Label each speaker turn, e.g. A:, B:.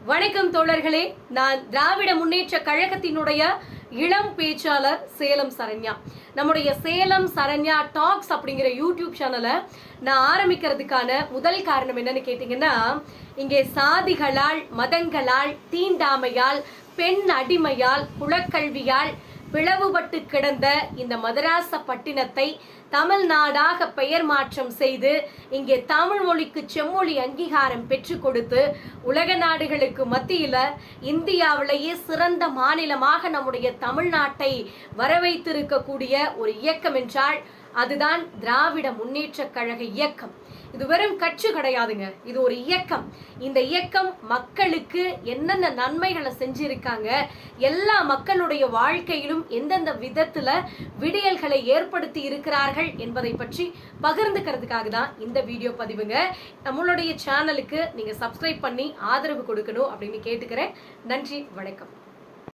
A: வணக்கம் தோழர்களே, நான் திராவிட முன்னேற்ற கழகத்தினுடைய இளம் பேச்சாளர் சேலம் சரண்யா. நம்முடைய சேலம் சரண்யா டாக்ஸ் அப்படிங்கிற யூடியூப் சேனலை நான் ஆரம்பிக்கிறதுக்கான முதல் காரணம் என்னன்னு கேட்டீங்கன்னா, இங்கே சாதிகளால், மதங்களால், தீண்டாமையால், பெண் அடிமையால், குலக்கல்வியால் பிளவுபட்டு கிடந்த இந்த மதராச பட்டினத்தை தமிழ்நாடாக பெயர் மாற்றம் செய்து இங்கே தமிழ் மொழிக்கு செம்மொழி அங்கீகாரம் பெற்று கொடுத்து உலக நாடுகளுக்கு மத்தியில இந்தியாவிலேயே சிறந்த மாநிலமாக நம்முடைய தமிழ்நாட்டை வரவைத்திருக்கக்கூடிய ஒரு இயக்கம் என்றால் அதுதான் திராவிட முன்னேற்ற கழக இயக்கம். இது வெறும் கட்சி கிடையாதுங்க, இது ஒரு இயக்கம். இந்த இயக்கம் மக்களுக்கு என்னென்ன நன்மைகளை செஞ்சிருக்காங்க, எல்லா மக்களுடைய வாழ்க்கையிலும் எந்தெந்த விதத்துல விடியல்களை ஏற்படுத்தி இருக்கிறார்கள் என்பதை பற்றி பகிர்ந்துக்கிறதுக்காக தான் இந்த வீடியோ பதிவுங்க. நம்மளுடைய சேனலுக்கு நீங்க சப்ஸ்கிரைப் பண்ணி ஆதரவு கொடுக்கணும் அப்படின்னு கேட்டுக்கிறேன். நன்றி, வணக்கம்.